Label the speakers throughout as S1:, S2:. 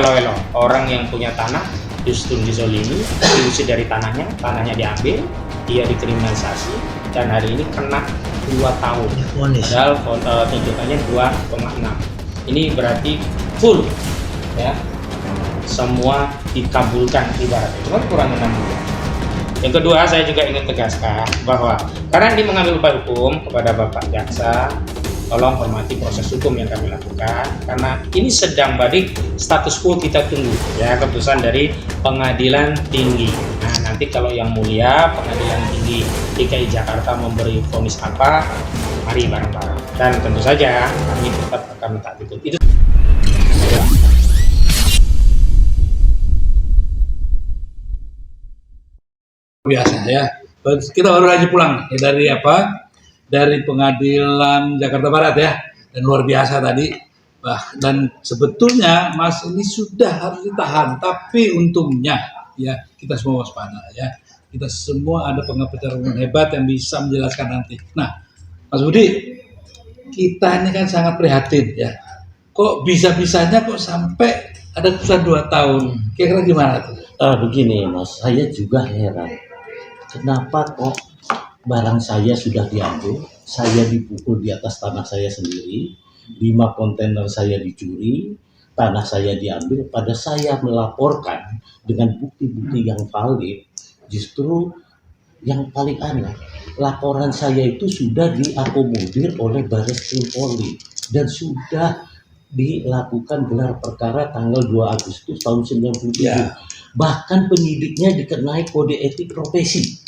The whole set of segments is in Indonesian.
S1: welo-welo, orang yang punya tanah justru dizolimi, diusir dari tanahnya diambil, dia dikriminalisasi, dan hari ini kena 2 tahun. Padahal tuntutannya 2,6. Ini berarti full, ya, semua dikabulkan ibaratnya, cuma kurang 6 bulan. Yang kedua, saya juga ingin tegaskan bahwa karena ini mengambil upaya hukum kepada Bapak Jaksa, tolong hormati proses hukum yang kami lakukan, karena ini sedang balik status quo, kita tunggu ya keputusan dari Pengadilan Tinggi. Nah, nanti kalau yang mulia Pengadilan Tinggi DKI Jakarta memberi vonis apa, mari bareng-bareng, dan tentu saja kami tetap akan mentaati itu.
S2: Biasa ya, kita baru aja pulang ya, dari Pengadilan Jakarta Barat ya, dan luar biasa tadi. Dan sebetulnya Mas ini sudah harus ditahan, tapi untungnya ya kita semua waspada ya, kita semua ada pengacara hukum hebat yang bisa menjelaskan nanti. Nah, Mas Budi, kita ini kan sangat prihatin ya, kok bisa-bisanya kok sampai ada putusan 2 tahun, kira-kira gimana tuh?
S3: Begini Mas, saya juga heran. Kenapa kok barang saya sudah diambil, saya dipukul di atas tanah saya sendiri, 5 kontainer saya dicuri, tanah saya diambil, pada saya melaporkan dengan bukti-bukti yang valid. Justru yang paling aneh, laporan saya itu sudah diakomodir oleh Barreskrim Polri dan sudah dilakukan gelar perkara tanggal 2 Agustus tahun 97.
S2: Ya.
S3: Bahkan penyidiknya dikenai kode etik profesi.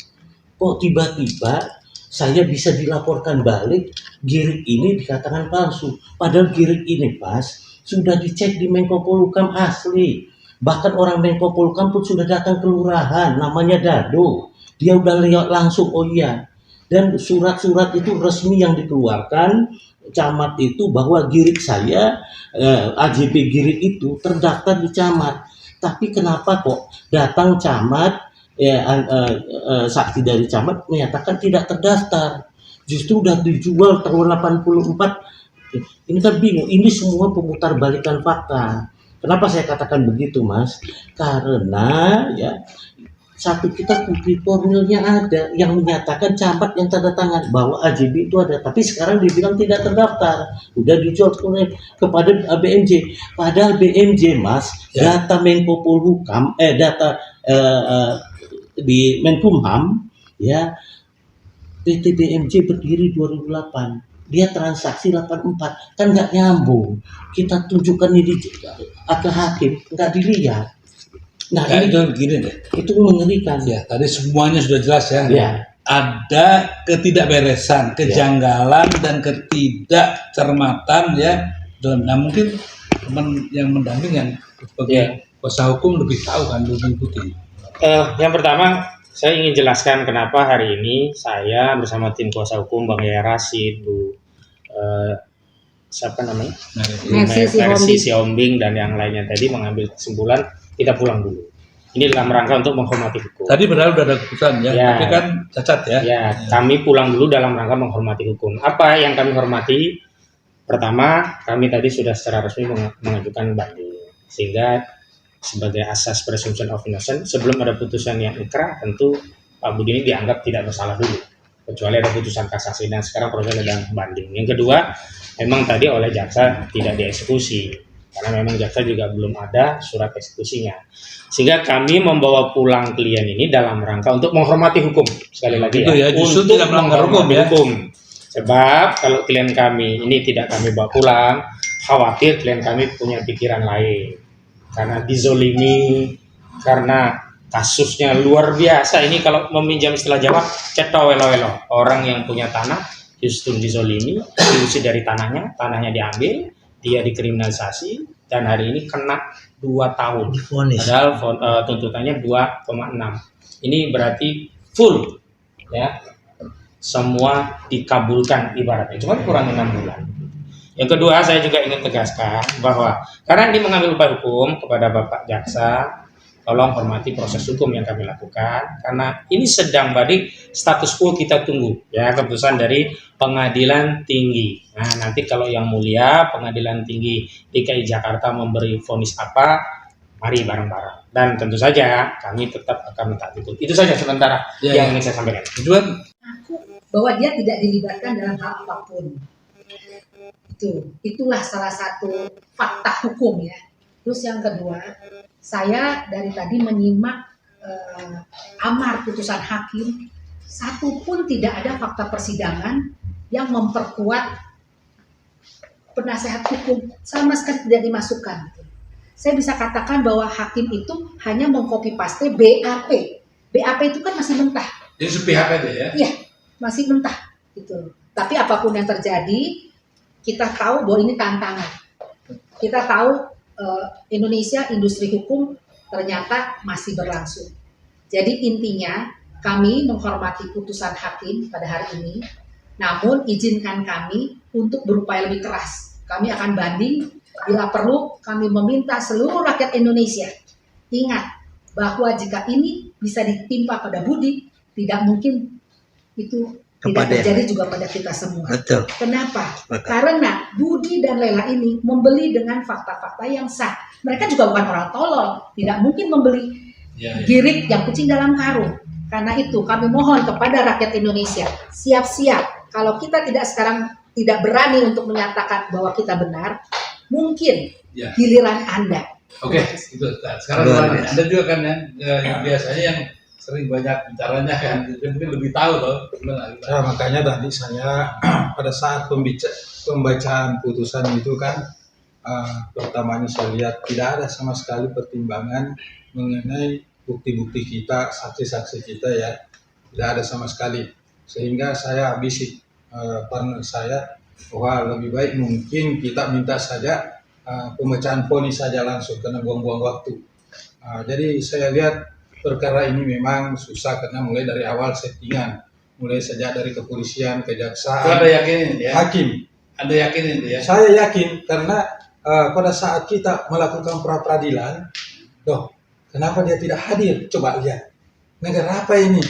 S3: Kok tiba-tiba saya bisa dilaporkan balik, girik ini dikatakan palsu. Padahal girik ini pas sudah dicek di Menko Polhukam asli. Bahkan orang Menko Polhukam pun sudah datang ke lurahan, namanya Dado. Dia udah lihat langsung, oh iya. Dan surat-surat itu resmi yang dikeluarkan camat itu bahwa girik saya, AJP girik itu terdaftar di camat. Tapi kenapa kok datang camat, saksi dari camat menyatakan tidak terdaftar, justru udah dijual tahun 84. Ini kan bingung, ini semua pemutarbalikan fakta. Kenapa saya katakan begitu Mas? Karena ya satu, kita bukti formilnya ada yang menyatakan camat yang tanda tangan bahwa AJB itu ada, tapi sekarang dibilang tidak terdaftar, udah dijual kepada BMJ. Padahal BMJ Mas, ya, data Menko Polhukam, data di Menkumham ya, PT BMJ berdiri 2008, dia transaksi 84, kan nggak nyambung. Kita tunjukkan ini ke hakim, nggak dilihat. Nah, ini
S2: itu begini deh,
S3: itu mengerikan
S2: ya. Tadi semuanya sudah jelas ya.
S3: Ya.
S2: Ada ketidakberesan, kejanggalan dan ketidakcermatan ya. Nah, mungkin teman yang mendamping yang sebagai kuasa hukum lebih tahu kan, lebih mengikuti.
S1: Yang pertama, saya ingin jelaskan kenapa hari ini saya bersama tim kuasa hukum Bang Yaya Rashid, Bu siapa namanya? Mercy Siombing dan yang lainnya tadi mengambil kesimpulan kita pulang dulu. Ini dalam rangka untuk menghormati hukum.
S2: Tadi padahal udah ada keputusan ya, tapi kan cacat ya.
S1: Ya, kami pulang dulu dalam rangka menghormati hukum. Apa yang kami hormati? Pertama, kami tadi sudah secara resmi mengajukan banding, sehingga sebagai asas presumption of innocence, sebelum ada putusan yang inkrah, tentu Pak Budi ini dianggap tidak bersalah dulu, kecuali ada putusan kasasi, dan sekarang proses sedang banding. Yang kedua, memang tadi oleh jaksa tidak dieksekusi, karena memang jaksa juga belum ada surat eksekusinya, sehingga kami membawa pulang klien ini dalam rangka untuk menghormati hukum. Sekali lagi
S2: ya,
S1: untuk menghormati hukum. Sebab kalau klien kami ini tidak kami bawa pulang, khawatir klien kami punya pikiran lain, karena dizolimi, karena kasusnya luar biasa. Ini kalau meminjam istilah Jawa, ceto welo-welo, orang yang punya tanah justru dizolimi, diusir dari tanahnya diambil, dia dikriminalisasi, dan hari ini kena 2 tahun. Padahal tuntutannya 2,6. Ini berarti full ya, semua dikabulkan ibaratnya, cuma kurang 6 bulan. Yang kedua, saya juga ingin tegaskan bahwa karena ini mengambil upaya hukum kepada Bapak Jaksa, tolong hormati proses hukum yang kami lakukan, karena ini sedang balik status quo, kita tunggu ya keputusan dari Pengadilan Tinggi. Nah, nanti kalau yang mulia Pengadilan Tinggi DKI Jakarta memberi vonis apa, mari bareng-bareng. Dan tentu saja kami tetap akan mentaati itu. Itu saja sementara yang ingin saya sampaikan.
S2: Tujuan
S4: bahwa dia tidak dilibatkan dalam hal apapun. Itulah salah satu fakta hukum ya. Terus yang kedua, saya dari tadi menyimak amar putusan hakim, satu pun tidak ada fakta persidangan yang memperkuat penasehat hukum, sama sekali tidak dimasukkan. Saya bisa katakan bahwa hakim itu hanya mengcopy paste BAP. BAP itu kan masih mentah.
S2: jadi sepihak aja ya.
S4: Iya, masih mentah gitu. Tapi apapun yang terjadi, kita tahu bahwa ini tantangan. Kita tahu Indonesia industri hukum ternyata masih berlangsung. Jadi intinya kami menghormati putusan hakim pada hari ini, namun izinkan kami untuk berupaya lebih keras. Kami akan banding, bila perlu kami meminta seluruh rakyat Indonesia ingat bahwa jika ini bisa ditimpa pada Budi, tidak mungkin itu tidak terjadi juga pada kita semua.
S3: Betul.
S4: Kenapa? Karena Budi dan Lela ini membeli dengan fakta-fakta yang sah. Mereka juga bukan orang tolol, tidak mungkin membeli girik yang kucing dalam karung. Karena itu kami mohon kepada rakyat Indonesia, siap-siap. Kalau kita sekarang tidak berani untuk menyatakan bahwa kita benar, mungkin giliran Anda.
S2: Oke, itu. Nah, sekarang Anda juga kan yang biasanya yang sering banyak bicaranya kan, jadi mungkin lebih tahu loh.
S5: Ya, makanya tadi saya pada saat pembacaan putusan itu kan pertamanya saya lihat tidak ada sama sekali pertimbangan mengenai bukti-bukti kita, saksi-saksi kita ya, tidak ada sama sekali. Sehingga saya bisik partner saya bahwa lebih baik mungkin kita minta saja pemecahan vonis saja langsung karena buang-buang waktu. Jadi saya lihat perkara ini memang susah karena mulai dari awal settingan, mulai sejak dari kepolisian, kejaksaan,
S2: Anda yakinin ya?
S5: hakim.
S2: Anda yakinin ya?
S5: Saya yakin karena pada saat kita melakukan pra peradilan, kenapa dia tidak hadir? Coba lihat, negara apa ini?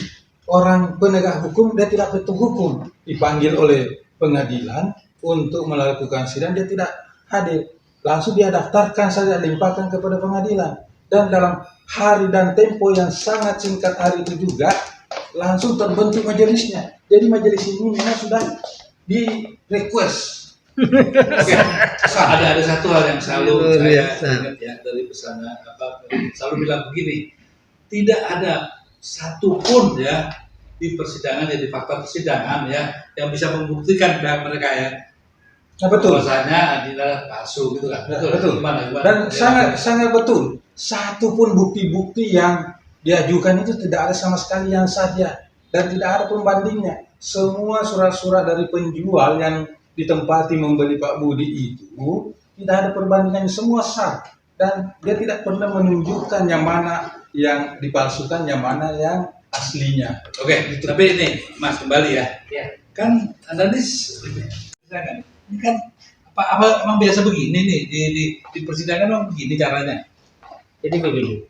S5: Orang penegak hukum dia tidak betul hukum, dipanggil oleh pengadilan untuk melakukan sidang dia tidak hadir, langsung dia daftarkan saja, limpahkan kepada pengadilan, dan dalam hari dan tempo yang sangat singkat hari itu juga langsung terbentuk majelisnya. Jadi majelis ini memang sudah di request.
S2: Oke. Ada satu hal yang selalu saya ingat ya dari pesanan selalu bilang begini, tidak ada satupun ya di persidangan ya, di fakta persidangan ya yang bisa membuktikan pihak mereka ya.
S5: Nah, betul.
S2: Bahwasanya adalah palsu gitu kan.
S5: Betul.
S2: Gimana?
S5: Dan sangat betul. Satu pun bukti-bukti yang diajukan itu tidak ada sama sekali yang saja dan tidak ada pembandingnya. Semua surat-surat dari penjual yang ditempati membeli Pak Budi itu tidak ada perbandingan, semua sah dan dia tidak pernah menunjukkan yang mana yang dipalsukan, yang mana yang aslinya.
S2: Oke, tapi ini Mas kembali ya. Kan analis ini kan apa emang biasa begini nih di persidangan emang begini caranya.
S1: Jadi begini,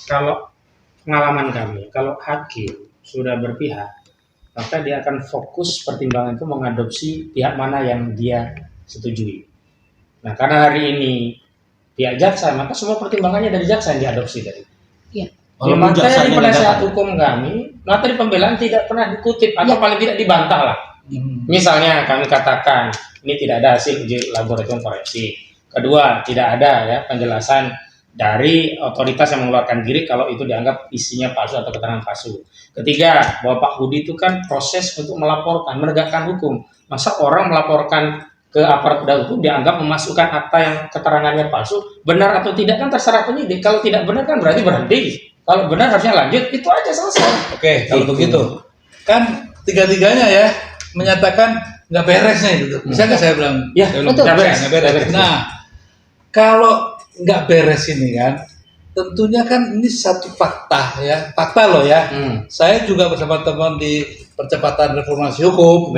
S1: kalau pengalaman kami, kalau hakim sudah berpihak, maka dia akan fokus pertimbangan itu mengadopsi pihak mana yang dia setujui. Nah, karena hari ini pihak jaksa, maka semua pertimbangannya dari jaksa yang diadopsi dari.
S4: Iya.
S1: Di materi penasihat hukum kami, materi pembelaan tidak pernah dikutip atau paling tidak dibantah lah. Misalnya kami katakan ini tidak ada hasil uji laboratorium forensik. Kedua, tidak ada ya penjelasan dari otoritas yang mengeluarkan girik kalau itu dianggap isinya palsu atau keterangan palsu. Ketiga, bahwa Pak Budi itu kan proses untuk melaporkan, menegakkan hukum. Masa orang melaporkan ke aparat penegak hukum dianggap memasukkan akta yang keterangannya palsu, benar atau tidak kan terserah penyidik. Kalau tidak benar kan berarti berhenti. Kalau benar harusnya lanjut, itu aja selesai.
S2: Oke, kalau begitu kan tiga-tiganya ya menyatakan nggak beres nih gitu. Bisa nggak saya bilang?
S1: Ya,
S4: betul.
S2: Nggak beres. Nah, kalau nggak beres ini kan, tentunya kan ini satu fakta ya, fakta loh ya. Saya juga bersama teman di percepatan reformasi hukum,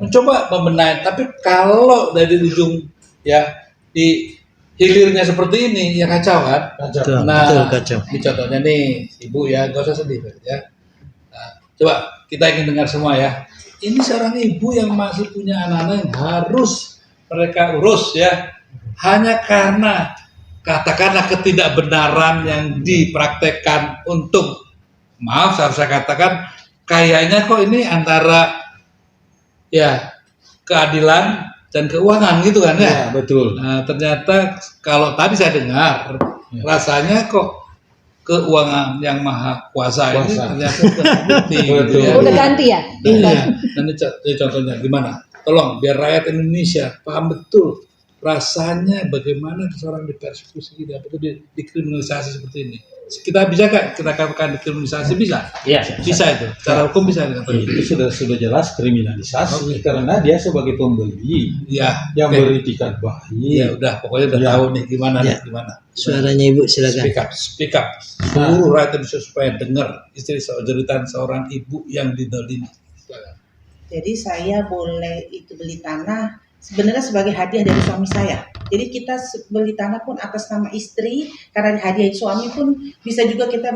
S2: mencoba membenahi. Tapi kalau dari ujung ya di hilirnya seperti ini, ya kacau kan?
S3: Kacau.
S2: Nah,
S3: Betul, kacau.
S2: ini contohnya nih, Ibu ya, gak usah sedih ya. Nah, coba kita ingin dengar semua ya. Ini seorang ibu yang masih punya anak-anak yang harus mereka urus ya, hanya karena katakanlah ketidakbenaran yang dipraktekkan untuk, maaf saya katakan, kayaknya kok ini antara ya keadilan dan keuangan gitu kan ya.
S5: Ya, betul.
S2: Nah, ternyata kalau tadi saya dengar rasanya kok keuangan yang maha kuasa ini
S5: Kuasa.
S2: ternyata terbukti gitu
S5: Betul.
S2: ya.
S4: Udah ganti ya?
S2: Iya. Dan ini contohnya gimana? Tolong biar rakyat Indonesia paham betul rasanya bagaimana seseorang dipersekusi, dikriminalisasi seperti ini. Kita bisa kan kita katakan dikriminalisasi bisa?
S3: Ya,
S2: Bisa itu. Secara hukum bisa dikatakan.
S5: Itu sudah jelas kriminalisasi
S2: Oke.
S5: karena dia sebagai pembeli
S2: Iya.
S5: yang
S2: oke.
S5: beritikat baik.
S2: Iya udah pokoknya udah
S5: Ya.
S2: tahu nih gimana
S6: Ya.
S2: nih gimana.
S6: Suaranya Ibu silakan.
S2: Speak up. Seluruh rakyat Indonesia supaya dengar istri jeritan seorang ibu yang didolimi. Silakan.
S7: Jadi saya boleh itu beli tanah sebenarnya sebagai hadiah dari suami saya. Jadi kita beli tanah pun atas nama istri karena hadiah suami pun bisa juga kita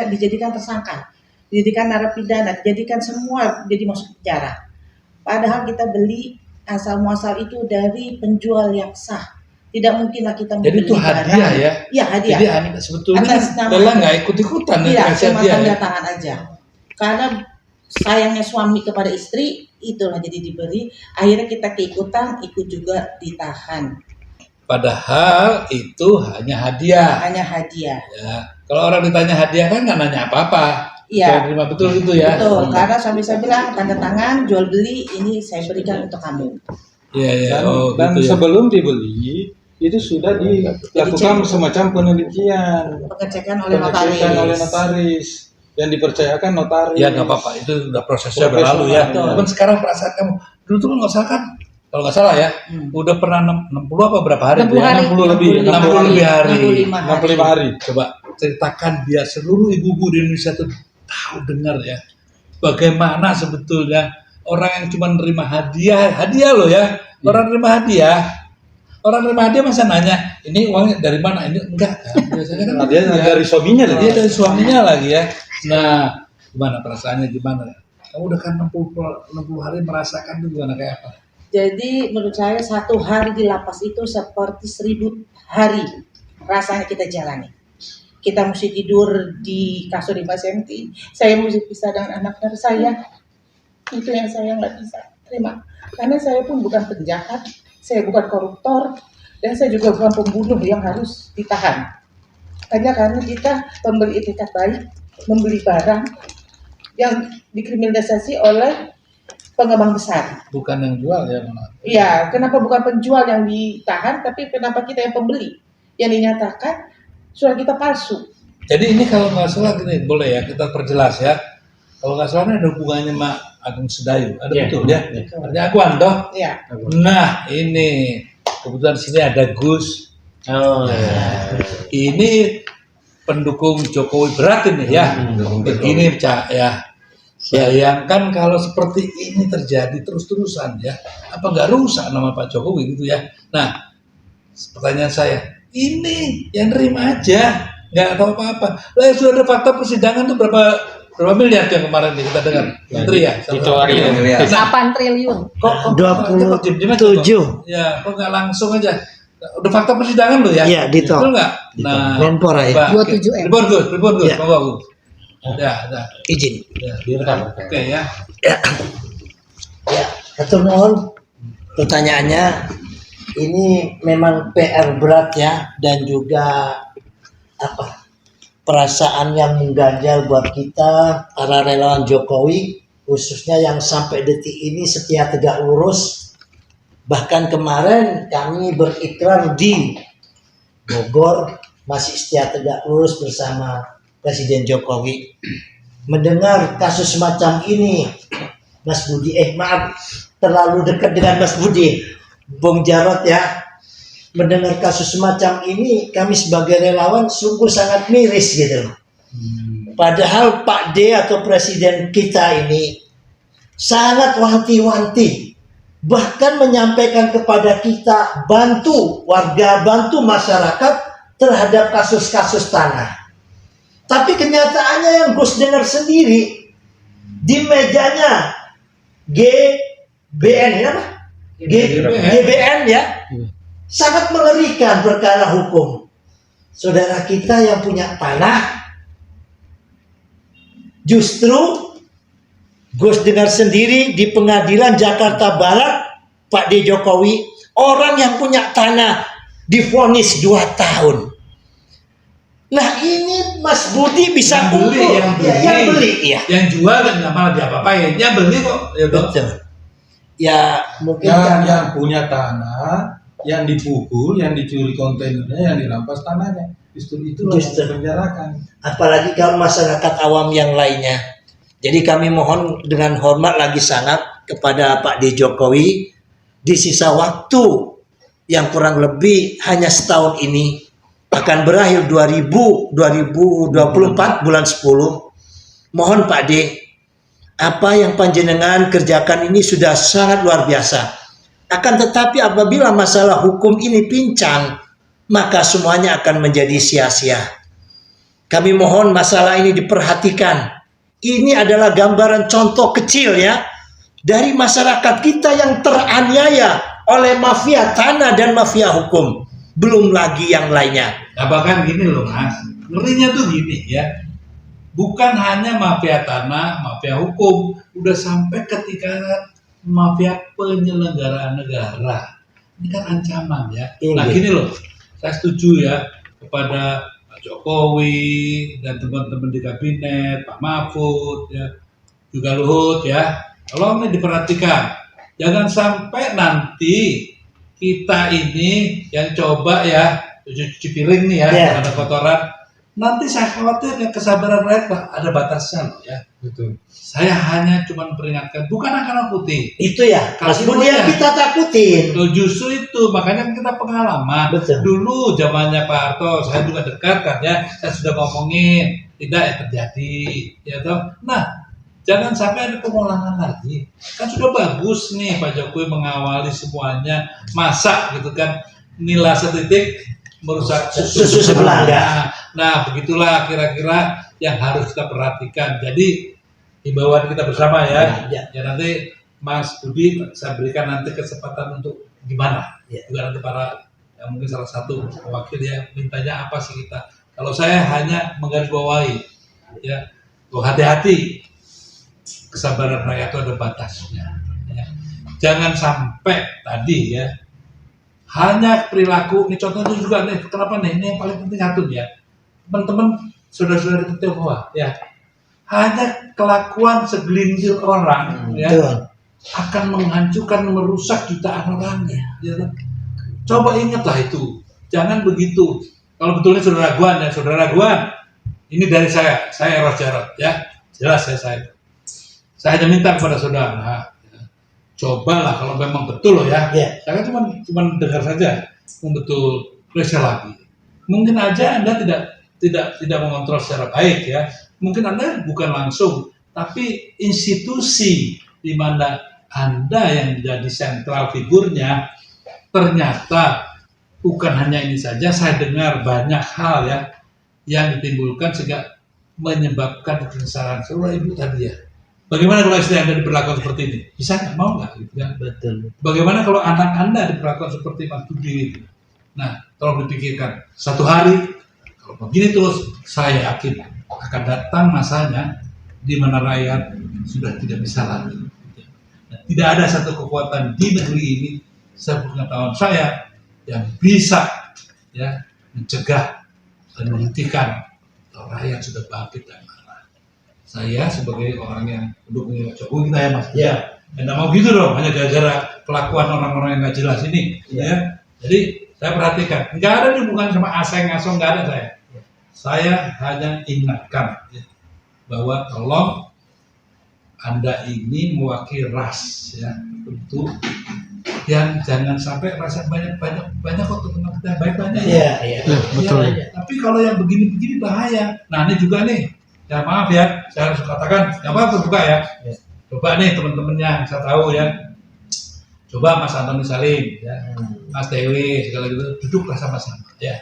S7: dijadikan tersangka, dijadikan narapidana, dijadikan semua jadi masuk penjara. Padahal kita beli asal muasal itu dari penjual yang sah. Tidak mungkinlah kita
S2: Jadi itu hadiah ya.
S7: Iya hadiah.
S2: Jadi sebetulnya
S7: Atas nama-
S2: Bella nggak ikut-ikutan ya
S7: Tidak,
S2: dikasih
S7: cuma
S2: hadiah
S7: tanda
S2: ya.
S7: tangan aja. Karena sayangnya suami kepada istri, itulah jadi diberi. Akhirnya kita keikutan, ikut juga ditahan.
S2: Padahal itu hanya hadiah.
S7: Hanya hadiah.
S2: Ya. Kalau orang ditanya hadiah kan nggak nanya apa-apa.
S7: Iya.
S2: Saya terima betul itu ya.
S7: Betul, karena suami saya bilang tanda tangan, jual beli, ini saya berikan untuk kamu.
S2: Iya iya.
S5: Dan,
S2: Oh,
S5: dan
S2: gitu ya.
S5: sebelum dibeli itu sudah dilakukan semacam penelitian,
S7: Pengecekan oleh notaris.
S5: pengecekan oleh notaris yang dipercayakan notaris.
S2: Ya nggak apa-apa, itu udah prosesnya
S5: Profesional.
S2: berlalu ya.
S7: Betul.
S2: Cuman sekarang perasaan kamu dulu tuh nggak salah kan? Kalau nggak salah ya, udah pernah 60 apa berapa hari?
S4: 60
S2: tuh ya?
S4: hari.
S5: 60 lebih,
S2: 60 lebih hari.
S7: 65 hari.
S5: 65 hari.
S2: Coba ceritakan biar seluruh ibu-ibu di Indonesia tuh tahu dengar ya, bagaimana sebetulnya orang yang cuma nerima hadiah loh ya, orang nerima hadiah masa nanya ini uangnya dari mana, ini enggak kan biasanya kan
S5: Nah, dia dari suaminya
S2: dia dari suaminya lagi ya. Nah gimana perasaannya, gimana kamu udah kan 60 hari merasakan itu gimana, kayak apa?
S7: Jadi menurut saya 1 hari di lapas itu seperti 1000 hari rasanya kita jalani. Kita mesti tidur di kasur 5 cm. Saya mesti pisah dengan anak dari saya. Itu yang saya nggak bisa terima. Karena saya pun bukan penjahat, saya bukan koruptor, dan saya juga bukan pembunuh yang harus ditahan. Hanya karena kita membeli etikat baik, membeli barang yang dikriminalisasi oleh pengembang besar.
S2: Bukan yang jual ya malah.
S7: Iya, kenapa bukan penjual yang ditahan, tapi kenapa kita yang pembeli yang dinyatakan surat kita palsu?
S2: Jadi ini kalau nggak salah gini, boleh ya kita perjelas ya. Kalau nggak salah ini ada hubungannya sama Agung Sedayu, ada
S3: Iya.
S2: betul ya? Artinya Aguan toh.
S7: Iya.
S2: Nah ini kebetulan sini ada Gus.
S3: Oh ya.
S2: Ini pendukung Jokowi berat ini ya. Begini Cak ya. Bayangkan kalau seperti ini terjadi terus-terusan ya, apa nggak rusak nama Pak Jokowi gitu ya? Nah, pertanyaan saya, ini yang nerima aja, nggak tahu apa-apa. Lah sudah ada fakta persidangan tuh berapa miliar yang kemarin nih kita dengar, Menteri ya?
S1: Dikeluarin.
S2: Nah,
S4: 8 triliun.
S2: kok
S6: 27.
S2: Ya, kok nggak langsung aja? Udah fakta persidangan lo ya?
S6: Iya, Dito.
S2: Betul nggak? Nah,
S6: Menpora ya.
S2: Mbak,
S4: 27 M.
S2: Ribon Gus,
S6: Iya.
S2: monggo Gus. Ya.
S6: Izin.
S2: Oke ya.
S6: Ya, hatur nuhun. Pertanyaannya ini memang PR berat ya, dan juga perasaan yang mengganjal buat kita para relawan Jokowi, khususnya yang sampai detik ini setia tegak lurus. Bahkan kemarin kami berikrar di Bogor masih setia tegak lurus bersama Presiden Jokowi. Mendengar kasus semacam ini, Mas Budi, maaf, terlalu dekat dengan Mas Budi, Bung Jarot ya. Mendengar kasus semacam ini, kami sebagai relawan sungguh sangat miris gitu. Padahal Pak D atau Presiden kita ini sangat wanti-wanti, bahkan menyampaikan kepada kita bantu warga, bantu masyarakat terhadap kasus-kasus tanah. Tapi kenyataannya yang Gus dengar sendiri di mejanya GBN ya apa? GBN ya, sangat mengerikan perkara hukum. saudara kita yang punya tanah, justru Gus dengar sendiri di pengadilan Jakarta Barat, Pak D. Jokowi, orang yang punya tanah divonis 2 tahun. Nah ini Mas Budi bisa
S2: Yang beli,
S6: ukur. Yang beli, ya.
S2: Yang jual dan nggak malah diapa-apain. Yang beli kok, ya toh.
S6: Betul. Ya mungkin
S5: yang punya tanah, yang dipukul, yang dicuri kontainernya, yang dirampas tanahnya, justru itulah yang dipenjarakan.
S6: apalagi kalau masyarakat awam yang lainnya. Jadi kami mohon dengan hormat lagi sangat kepada Pak D. Jokowi, di sisa waktu yang kurang lebih hanya setahun ini akan berakhir 2024 bulan 10. Mohon Pak D, apa yang panjenengan kerjakan ini sudah sangat luar biasa. Akan tetapi apabila masalah hukum ini pincang, maka semuanya akan menjadi sia-sia. Kami mohon masalah ini diperhatikan. Ini adalah gambaran contoh kecil ya dari masyarakat kita yang teraniaya oleh mafia tanah dan mafia hukum. Belum lagi yang lainnya.
S2: Nah, bahkan gini loh Mas, ngerinya tuh gini ya. Bukan hanya mafia tanah, mafia hukum, udah sampai ketika mafia penyelenggaraan negara. Ini kan ancaman ya. Nah gini loh, saya setuju ya kepada Pak Jokowi dan teman-teman di kabinet, Pak Mahfud ya, juga Luhut ya. Tolong ini diperhatikan, jangan sampai nanti kita ini yang coba ya cuci piring nih ya, ada kotoran. Nanti saya khawatir ya kesabaran rakyat ada batasnya loh ya.
S5: Betul.
S2: Saya hanya cuma peringatkan, bukan akan nakuti.
S6: Itu ya, Mas Budi yang kita takutin.
S2: Justru itu, makanya kita pengalaman.
S6: Betul.
S2: Dulu zamannya Pak Harto, saya juga dekat kan ya, saya sudah ngomongin, tidak ya terjadi, ya toh. Nah, jangan sampai ada pengulangan lagi. Kan sudah bagus nih Pak Jokowi mengawali semuanya, masa gitu kan, nilai setitik merusak
S6: Susu sebelah.
S2: Nah, begitulah kira-kira yang harus kita perhatikan. Jadi himbauan kita bersama ya. Ya nanti Mas Budi saya berikan nanti kesempatan untuk gimana. Juga nanti para mungkin salah satu wakil yang mintanya apa sih kita. Kalau saya hanya menggarisbawahi ya, hati-hati, kesabaran rakyat itu ada batasnya. Ya. Jangan sampai tadi ya. Hanya perilaku, ini contohnya juga nih, kenapa nih, ini yang paling penting satu ya, teman-teman, saudara-saudara di Tionghoa ya, hanya kelakuan segelintir orang ya, akan menghancurkan, merusak jutaan orangnya ya. Coba ingatlah itu, jangan begitu. Kalau betulnya saudara Guan, ini dari saya Eros Jarot ya, jelas saya hanya minta kepada saudara, cobalah kalau memang betul loh ya. Saya cuma dengar saja, betul periksa lagi. Mungkin aja Anda tidak mengontrol secara baik ya. Mungkin Anda bukan langsung, tapi institusi di mana Anda yang menjadi sentral figurnya ternyata bukan hanya ini saja. Saya dengar banyak hal ya yang ditimbulkan sehingga menyebabkan kekesalan. Seluruh ibu tadi ya. Bagaimana kalau istri Anda diperlakukan seperti ini? Bisa nggak? Mau nggak? Gitu kan?
S6: Betul.
S2: Bagaimana kalau anak Anda diperlakukan seperti Mas Budi? Nah, tolong dipikirkan. Satu hari, kalau begini terus, saya yakin akan datang masanya di mana rakyat sudah tidak bisa lagi. Nah, tidak ada satu kekuatan di negeri ini, sepengetahuan saya, yang bisa ya mencegah dan menghentikan kalau rakyat sudah bangkit dan marah. Saya sebagai orang yang mendukung Jokowi kita ya Mas. Ya. Nggak mau gitu dong, hanya gara-gara kelakuan orang-orang yang nggak jelas ini. Ya. Jadi saya perhatikan, nggak ada hubungan sama aseng-asong, nggak ada saya. Saya hanya ingatkan ya, bahwa tolong Anda ini mewakili ras ya, tentu yang jangan sampai rasa banyak kok teman kita baik banyak ya. Betul. Ya. Tapi kalau yang begini-begini bahaya. Nah ini juga nih. Ya maaf ya, saya harus katakan, nggak apa-apa buka ya. Coba nih teman-temannya, saya tahu ya. Coba Mas Antoni Salim, ya, Mas Dewi, segala gitu, duduklah sama-sama ya.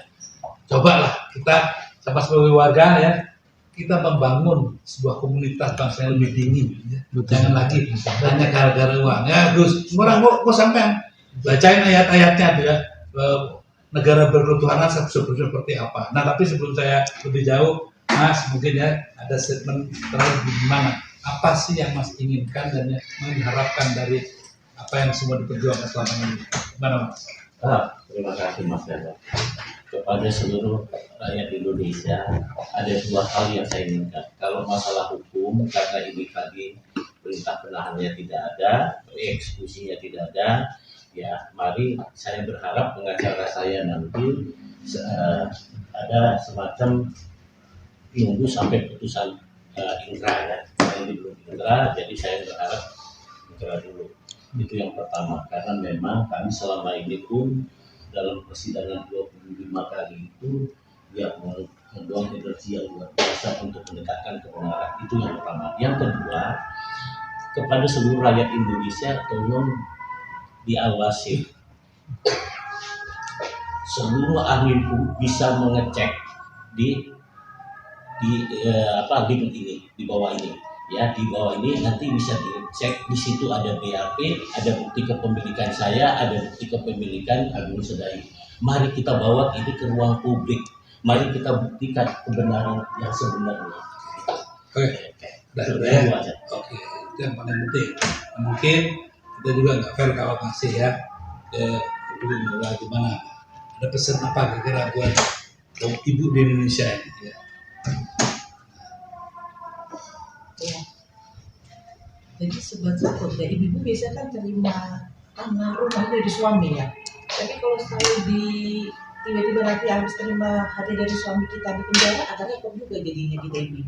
S2: Cobalah kita sama sebagai warga ya, kita membangun sebuah komunitas bangsa yang lebih dingin. Ya. Jangan lagi hanya gara-gara uang. Ya Gus, orang kok sampean bacain ayat-ayatnya tuh ya. negara berketuhanan seperti apa. Nah, tapi sebelum saya lebih jauh, Mas, mungkin ya ada statement terakhir gimana? Apa sih yang Mas inginkan dan yang mengharapkan dari apa yang semua diperjuangkan selama ini? Gimana, Mas?
S3: Terima kasih Mas Reza. Kepada seluruh rakyat Indonesia, ada dua hal yang saya inginkan. Kalau masalah hukum, karena ini tadi perintah penahannya tidak ada, eksekusinya tidak ada, ya mari saya berharap pengacara saya nanti ada semacam nunggu sampai putusan ingkrah ya. Ini belum ingkrah, jadi saya berharap ingkrah dulu. Itu yang pertama, karena memang kami selama ini pun dalam persidangan 25 kali itu ya membuang energi yang luar biasa untuk mendekatkan kebenaran. Itu yang pertama. Yang kedua, kepada seluruh rakyat Indonesia tolong diawasi. Seluruh ahli hukum bisa mengecek di link ini, di bawah ini. Ya, di bawah ini nanti bisa dicek, di situ ada BAP, ada bukti kepemilikan saya, ada bukti kepemilikan Agung Sedayu. Mari kita bawa ini ke ruang publik. Mari kita buktikan kebenaran yang sebenarnya.
S2: Oke. Oke, itu yang paling penting. Mungkin kita juga nggak fair kalau masih ya gimana? Ada pesan apa kira-kira buat ibu di Indonesia ini? Ya.
S7: Ya. Jadi sebetulnya dari ibu biasanya kan terima tanah rumah dari suami ya. Tapi kalau saya tiba-tiba nanti habis terima hadiah dari suami kita di penjara, agak repot juga jadinya kita ibu.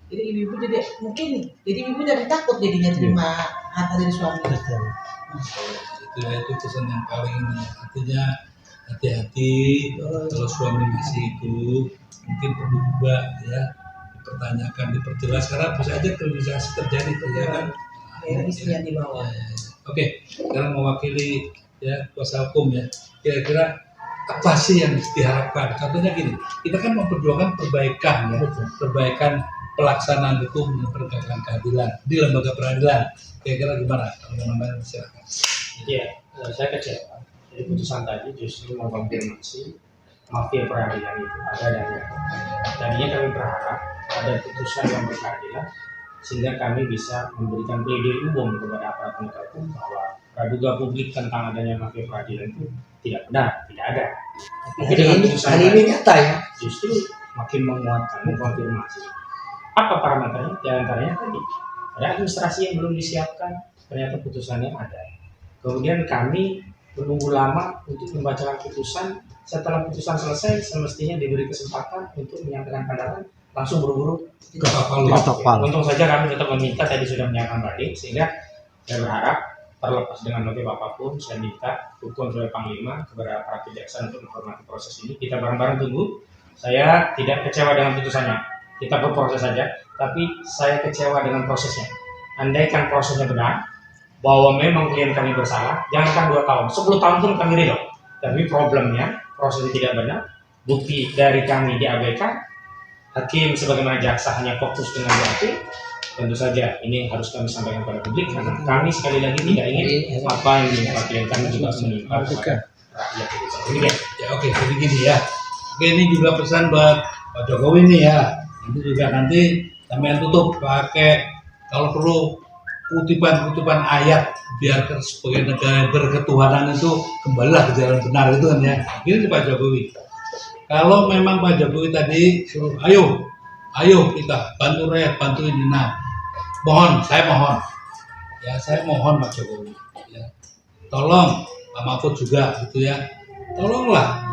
S7: Jadi ibu jadi mungkin jadi ibu jadi takut jadinya terima harta dari suami.
S2: Itu pesan yang paling ini. Artinya hati-hati kalau suami masih hidup, mungkin perlu juga ya dipertanyakan, diperjelas karena bisa aja kriminalisasi terjadi ya kan.
S7: Istrinya di bawah.
S2: Oke, sekarang mewakili ya kuasa hukum ya. Kira-kira apa sih yang diharapkan? Contohnya gini, kita kan memperjuangkan perbaikan ya, perbaikan pelaksanaan hukum dan penegakan keadilan di lembaga peradilan. Kira-kira gimana? Teman-teman silakan.
S1: Iya, saya kecewa. Jadi putusan tadi justru mengkonfirmasi mafia peradilan itu ada dan ada. Tadinya kami berharap ada putusan yang berkeadilan sehingga kami bisa memberikan pledoi umum kepada aparat penegak hukum bahwa praduga publik tentang adanya mafia peradilan itu tidak benar, tidak ada.
S6: Hari ini nyata ya.
S1: Justru makin menguatkan, mengkonfirmasi. Apa parameternya? Di antaranya tadi ada administrasi yang belum disiapkan, ternyata putusannya ada. Kemudian kami menunggu lama untuk membacakan putusan. Setelah putusan selesai, semestinya diberi kesempatan untuk menyampaikan pandangan, langsung buru-buru
S2: Ketok palu.
S1: Untung saja kami tetap meminta, tadi sudah menyampaikan balik, sehingga saya berharap terlepas dengan motif apapun, saya minta hukum sebagai Panglima kepada para kejaksaan untuk menghormati proses ini. Kita bareng-bareng tunggu. Saya tidak kecewa dengan putusannya, kita berproses saja, tapi saya kecewa dengan prosesnya. Andaikan prosesnya benar, bahwa memang klien kami bersalah, jangankan 2 tahun, 10 tahun pun kami ridho. Tapi problemnya, prosesnya tidak benar, bukti dari kami diabaikan, hakim sebagaimana jaksa hanya fokus dengan BAP. Tentu saja ini harus kami sampaikan kepada publik karena kami sekali lagi tidak ingin apa yang menimpa klien kami juga menimpa kepada rakyat Indonesia.
S2: Ya oke, jadi gini ya. Oke, ini juga pesan buat Pak Jokowi nih ya. Itu juga nanti sampean tutup pakai kalau perlu kutipan-kutipan ayat biar sebagai negara berketuhanan itu kembalilah ke jalan benar itu kan ya. Ini Pak Jokowi. Kalau memang Pak Jokowi tadi suruh ayo kita bantu rakyat, bantu ini. Nah, saya mohon Pak Jokowi ya. Tolong Pak Mahfud juga gitu ya. Tolonglah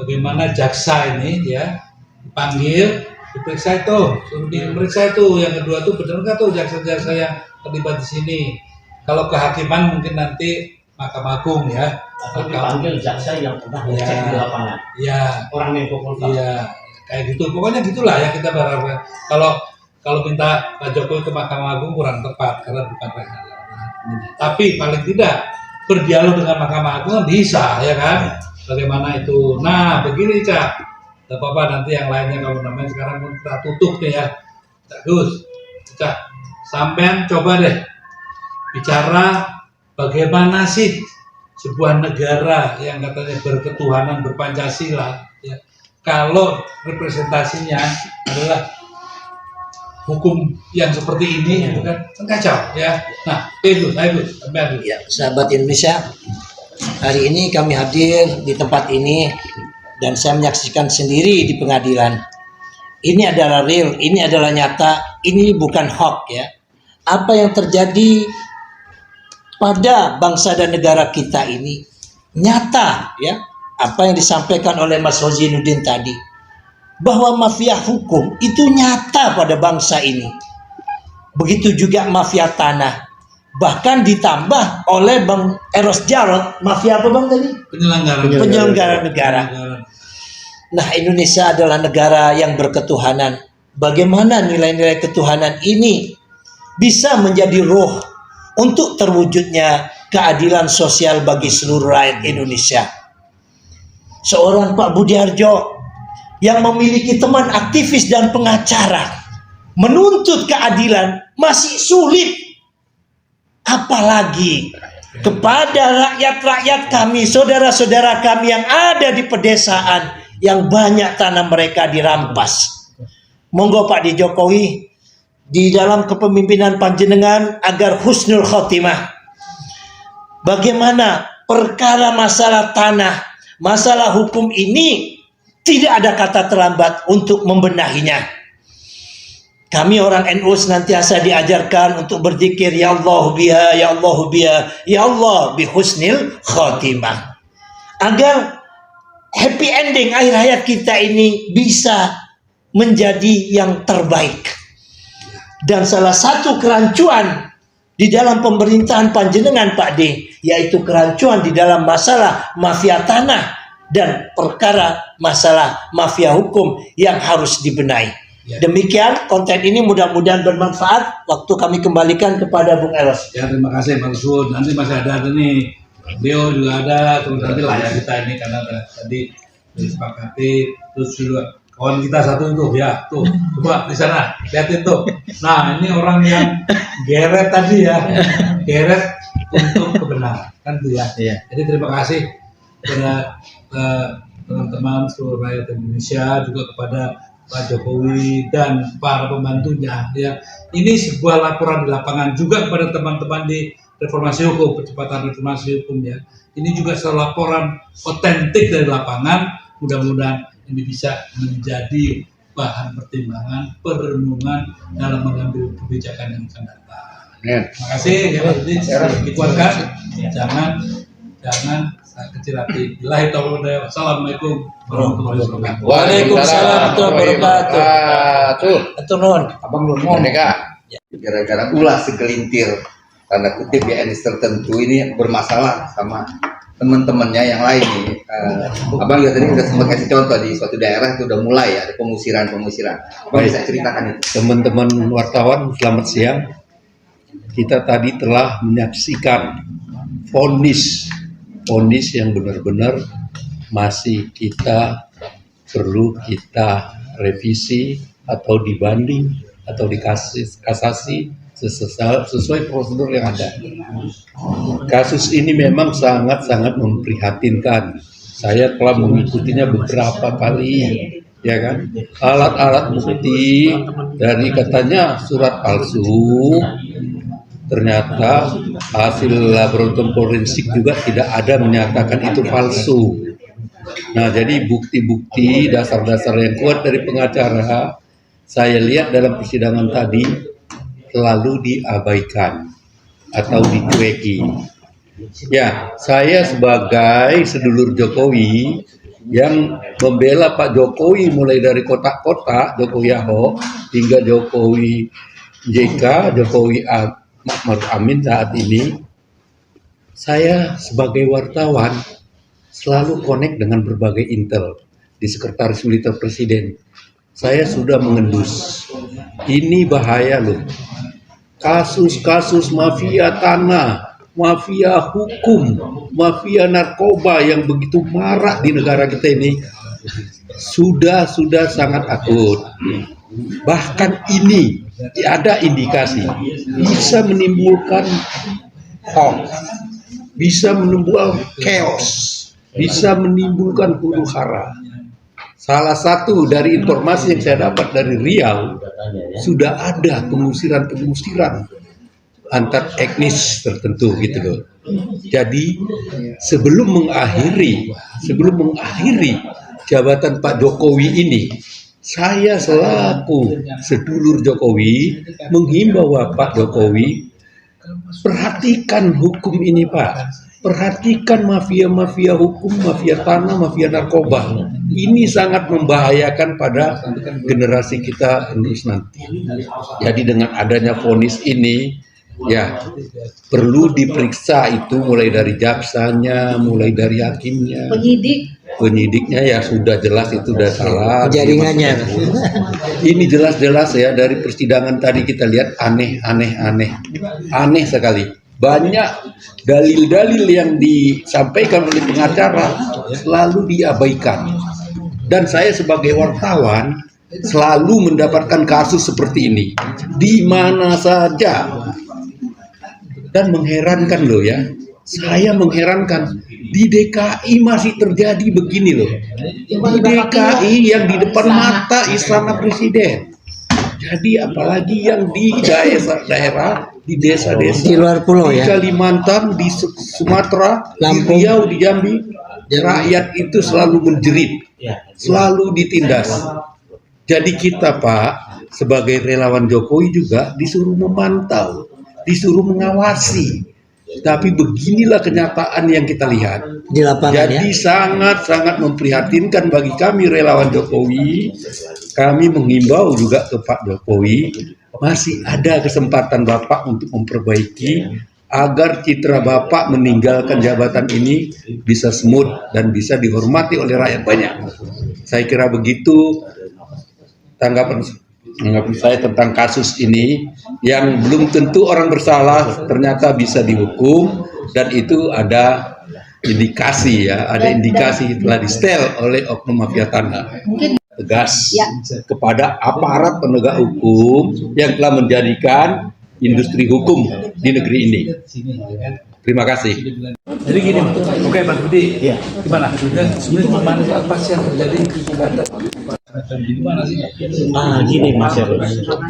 S2: bagaimana jaksa ini ya dipanggil, diperiksa itu, suruh diperiksa itu. Yang kedua tuh benar nggak tuh jaksa-jaksa yang terlibat di sini. Kalau kehakiman mungkin nanti Mahkamah Agung ya.
S3: Atau dipanggil jaksa yang pernah ngecek di lapangan.
S2: Iya.
S3: Orang Menko Polhukam.
S2: Iya, kayak gitu. Pokoknya gitulah ya kita berharap. Kalau minta Pak Jokowi ke Mahkamah Agung kurang tepat karena bukan ranah. Tapi paling tidak berdialog dengan Mahkamah Agung bisa ya kan. Bagaimana itu? Nah, begini Cak. Tidak apa-apa nanti yang lainnya kalau namanya sekarang pun kita tutup nih ya. Cak Gus, Cak, sampean coba deh bicara bagaimana sih sebuah negara yang katanya berketuhanan, berpancasila, ya, kalau representasinya adalah hukum yang seperti ini, itu kan kacau, ya. Nah, itu,
S6: Ya, sahabat Indonesia, hari ini kami hadir di tempat ini dan saya menyaksikan sendiri di pengadilan. Ini adalah real, ini adalah nyata, ini bukan hoax ya. Apa yang terjadi pada bangsa dan negara kita ini nyata ya. Apa yang disampaikan oleh Mas Rozinuddin tadi, bahwa mafia hukum itu nyata pada bangsa ini. Begitu juga mafia tanah. Bahkan ditambah oleh Bang Eros Jarot, mafia apa Bang tadi? Penyelenggara negara. Nah, Indonesia adalah negara yang berketuhanan. Bagaimana nilai-nilai ketuhanan ini bisa menjadi roh untuk terwujudnya keadilan sosial bagi seluruh rakyat Indonesia. Seorang Pak Budiarjo yang memiliki teman aktivis dan pengacara menuntut keadilan masih sulit, apalagi kepada rakyat-rakyat kami, saudara-saudara kami yang ada di pedesaan yang banyak tanah mereka dirampas. Monggo Pak Di Jokowi di dalam kepemimpinan panjenengan agar husnul khotimah. Bagaimana perkara masalah tanah, masalah hukum ini tidak ada kata terlambat untuk membenahinya. Kami orang NU senantiasa diajarkan untuk berzikir ya Allah biha, ya Allah biha, ya Allah bihusnil khotimah. Agar happy ending akhir hayat kita ini bisa menjadi yang terbaik. Dan salah satu kerancuan di dalam pemerintahan panjenengan Pak D, yaitu kerancuan di dalam masalah mafia tanah dan perkara masalah mafia hukum yang harus dibenahi. Demikian konten ini mudah-mudahan bermanfaat. Waktu kami kembalikan kepada Bung Eros.
S2: Ya, terima kasih Pak Sul. Nanti masih ada nih, Leo juga ada, terus nanti layar kita ini karena tadi disepakati, terus juga kawan kita satu tuh ya, tuh coba di sana lihatin tuh. Nah, ini orang yang geret tadi ya, geret untuk kebenaran kan tuh ya. Jadi terima kasih kepada teman-teman seluruh rakyat Indonesia, juga kepada Pak Jokowi dan para pembantunya ya. Ini sebuah laporan di lapangan juga kepada teman-teman di reformasi hukum, percepatan reformasi hukum ya. Ini juga laporan otentik dari lapangan. Mudah-mudahan ini bisa menjadi bahan pertimbangan, perenungan dalam mengambil kebijakan yang akan datang. Terima kasih ya Pak Didi, dikuatkan. Jangan kecil hati. Billahi taufiq. Assalamualaikum warahmatullahi wabarakatuh.
S6: Waalaikumsalam warahmatullahi wabarakatuh. Turun.
S8: Abang belum ngomong Kak. Gara-gara ulah segelintir tanda kutip ya etnis tertentu ini bermasalah sama teman-temannya yang lain nih. Abang juga tadi udah sempat kasih contoh di suatu daerah itu udah mulai ada pengusiran. Abang bisa ceritakan itu.
S9: Teman-teman wartawan, selamat siang. Kita tadi telah menyaksikan vonis yang benar-benar masih perlu kita revisi atau dibanding atau kasasi sesuai prosedur yang ada. Kasus ini memang sangat-sangat memprihatinkan. Saya telah mengikutinya beberapa kali, ya kan? Alat-alat bukti dari katanya surat palsu, ternyata hasil laboratorium forensik juga tidak ada menyatakan itu palsu. Nah, jadi bukti-bukti dasar-dasar yang kuat dari pengacara saya lihat dalam persidangan tadi selalu diabaikan atau dicueki. Ya, saya sebagai sedulur Jokowi yang membela Pak Jokowi mulai dari kotak-kotak Jokowi Ahok hingga Jokowi JK, Jokowi Ma'ruf Amin saat ini, saya sebagai wartawan selalu connect dengan berbagai intel di Sekretaris Militer Presiden. Saya sudah mengendus. Ini bahaya loh. Kasus-kasus mafia tanah, mafia hukum, mafia narkoba yang begitu marak di negara kita ini sudah sangat akut. Bahkan ini ada indikasi bisa menimbulkan hoax. bisa menimbulkan chaos, bisa menimbulkan huru hara. Salah satu dari informasi yang saya dapat dari Riau, sudah ada pengusiran antar etnis tertentu gitu loh. Jadi sebelum mengakhiri jabatan Pak Jokowi ini, saya selaku sedulur Jokowi menghimbau Pak Jokowi, perhatikan hukum ini Pak. Perhatikan mafia-mafia hukum, mafia tanah, mafia narkoba. Ini sangat membahayakan pada generasi kita terus nanti. Jadi dengan adanya vonis ini, ya perlu diperiksa itu mulai dari jaksanya, mulai dari hakimnya. Penyidiknya ya sudah jelas itu sudah salah.
S6: Jaringannya.
S9: Ini jelas-jelas ya dari persidangan tadi kita lihat aneh sekali. Banyak dalil-dalil yang disampaikan oleh pengacara selalu diabaikan. Dan saya sebagai wartawan selalu mendapatkan kasus seperti ini di mana saja. Dan mengherankan loh ya. Saya mengherankan di DKI masih terjadi begini loh. Di DKI yang di depan mata istana presiden. Jadi apalagi yang di daerah, di desa-desa,
S6: Di luar pulau
S9: di
S6: ya.
S9: Kalimantan, di Sumatera,
S6: Lampung.
S9: di Riau, di Jambi, rakyat itu selalu menjerit, selalu ditindas. Jadi kita Pak, sebagai relawan Jokowi juga disuruh memantau, disuruh mengawasi. Tapi beginilah kenyataan yang kita lihat.
S6: Di lapangan
S9: Jadi
S6: ya.
S9: sangat-sangat memprihatinkan bagi kami relawan Jokowi. Kami menghimbau juga ke Pak Jokowi, masih ada kesempatan Bapak untuk memperbaiki agar citra Bapak meninggalkan jabatan ini bisa smooth dan bisa dihormati oleh rakyat banyak. Saya kira begitu tanggapan saya tentang kasus ini yang belum tentu orang bersalah ternyata bisa dihukum, dan itu ada indikasi ya, ada indikasi telah distel oleh oknum mafia tanah. Tegas kepada aparat penegak hukum yang telah menjadikan industri hukum di negeri ini. Terima kasih.
S2: Jadi gini, oke Mas Budi, gimana? Sebenarnya gimana apa sih yang terjadi? Gimana sih?
S3: Gini Mas Heru,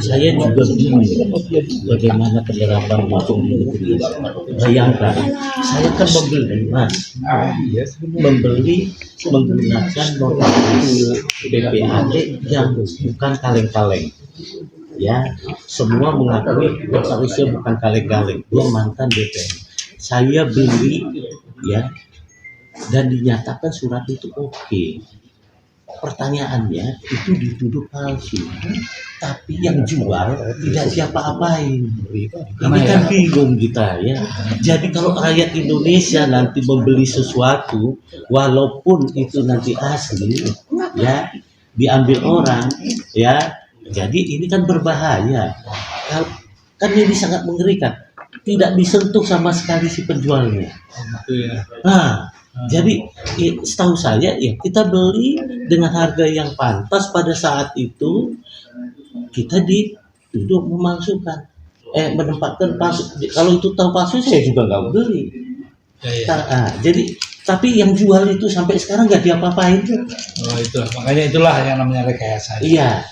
S3: saya juga bingung bagaimana penerapan hukum di negeri ini. Bayangkan, saya kan membeli Mas, menggunakan notaris PPAD yang bukan kaleng-kaleng. Ya, semua mengakui notarisnya bukan kaleng-kaleng, dia mantan DPR. Saya beli ya, dan dinyatakan surat itu oke. Pertanyaannya itu dituduh palsu, tapi yang jual tidak siapa-apain. Ini kan bingung kita ya. Jadi kalau rakyat Indonesia nanti membeli sesuatu, walaupun itu nanti asli, ya diambil orang, ya. Jadi ini kan berbahaya. Kan ini sangat mengerikan. Tidak disentuh sama sekali si penjualnya. Nah, jadi setahu saya ya kita beli dengan harga yang pantas pada saat itu, kita dituduh memalsukan, menempatkan palsu. Kalau itu tahu palsu saya juga nggak beli. Jadi tapi yang jual itu sampai sekarang nggak diapa-apain.
S2: Oh itu, makanya itulah yang namanya rekayasa.
S3: Iya.